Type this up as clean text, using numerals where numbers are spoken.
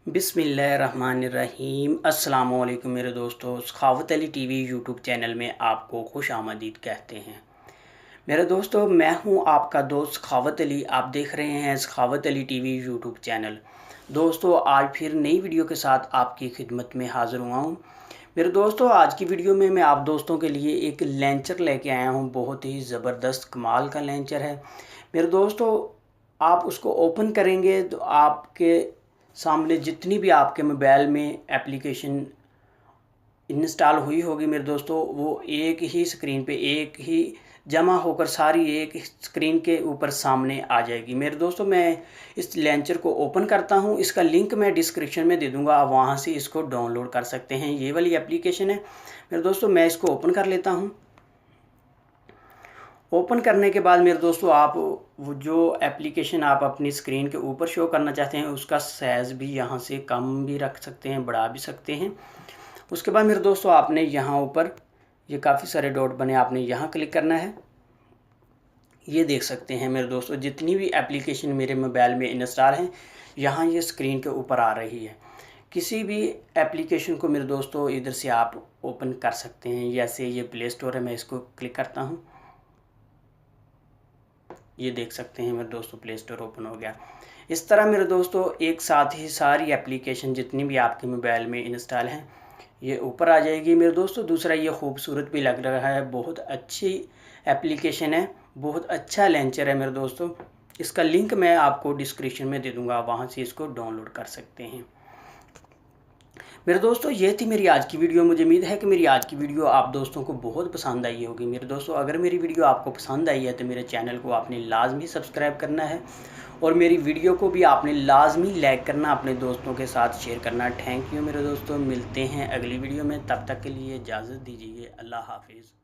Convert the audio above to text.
बिस्मिल्लाहिर्रहमानिर्रहीम। अस्सलाम वालेकुम मेरे दोस्तों, सखावत अली टीवी यूट्यूब चैनल में आपको खुश आमदीद कहते हैं। मेरे दोस्तों, मैं हूं आपका दोस्त सखावत अली। आप देख रहे हैं सखावत अली टीवी यूट्यूब चैनल। दोस्तों, आज फिर नई वीडियो के साथ आपकी खिदमत में हाज़िर हुआ हूँ। मेरे दोस्तों, आज की वीडियो में मैं आप दोस्तों के लिए एक लेंचर लेके आया हूँ। बहुत ही ज़बरदस्त कमाल का लेंचर है मेरे दोस्तों। आप उसको ओपन करेंगे तो आपके सामने जितनी भी आपके मोबाइल में एप्लीकेशन इंस्टॉल हुई होगी मेरे दोस्तों, वो एक ही स्क्रीन पे एक ही जमा होकर सारी एक स्क्रीन के ऊपर सामने आ जाएगी। मेरे दोस्तों, मैं इस लॉन्चर को ओपन करता हूँ। इसका लिंक मैं डिस्क्रिप्शन में दे दूँगा, आप वहाँ से इसको डाउनलोड कर सकते हैं। ये वाली एप्लीकेशन है मेरे दोस्तों। मैं इसको ओपन कर लेता हूँ। ओपन करने के बाद मेरे दोस्तों, आप वो जो एप्लीकेशन आप अपनी स्क्रीन के ऊपर शो करना चाहते हैं उसका साइज़ भी यहाँ से कम भी रख सकते हैं, बढ़ा भी सकते हैं। उसके बाद मेरे दोस्तों, आपने यहाँ ऊपर ये काफ़ी सारे डॉट बने, आपने यहाँ क्लिक करना है। ये देख सकते हैं मेरे दोस्तों, जितनी भी एप्लीकेशन मेरे मोबाइल में इंस्टॉल हैं यहाँ ये स्क्रीन के ऊपर आ रही है। किसी भी एप्लीकेशन को मेरे दोस्तों इधर से आप ओपन कर सकते हैं। जैसे ये प्ले स्टोर है, मैं इसको क्लिक करता हूँ। ये देख सकते हैं मेरे दोस्तों, प्ले स्टोर ओपन हो गया। इस तरह मेरे दोस्तों एक साथ ही सारी एप्लीकेशन जितनी भी आपके मोबाइल में इंस्टॉल हैं ये ऊपर आ जाएगी मेरे दोस्तों। दूसरा, ये खूबसूरत भी लग रहा है, बहुत अच्छी एप्लीकेशन है, बहुत अच्छा लॉन्चर है मेरे दोस्तों। इसका लिंक मैं आपको डिस्क्रिप्शन में दे दूँगा, आप वहाँ से इसको डाउनलोड कर सकते हैं। मेरे दोस्तों, ये थी मेरी आज की वीडियो। मुझे उम्मीद है कि मेरी आज की वीडियो आप दोस्तों को बहुत पसंद आई होगी। मेरे दोस्तों, अगर मेरी वीडियो आपको पसंद आई है तो मेरे चैनल को आपने लाजमी सब्सक्राइब करना है और मेरी वीडियो को भी आपने लाजमी लाइक करना, अपने दोस्तों के साथ शेयर करना। थैंक यू मेरे दोस्तों, मिलते हैं अगली वीडियो में। तब तक के लिए इजाज़त दीजिए। अल्लाह हाफिज़।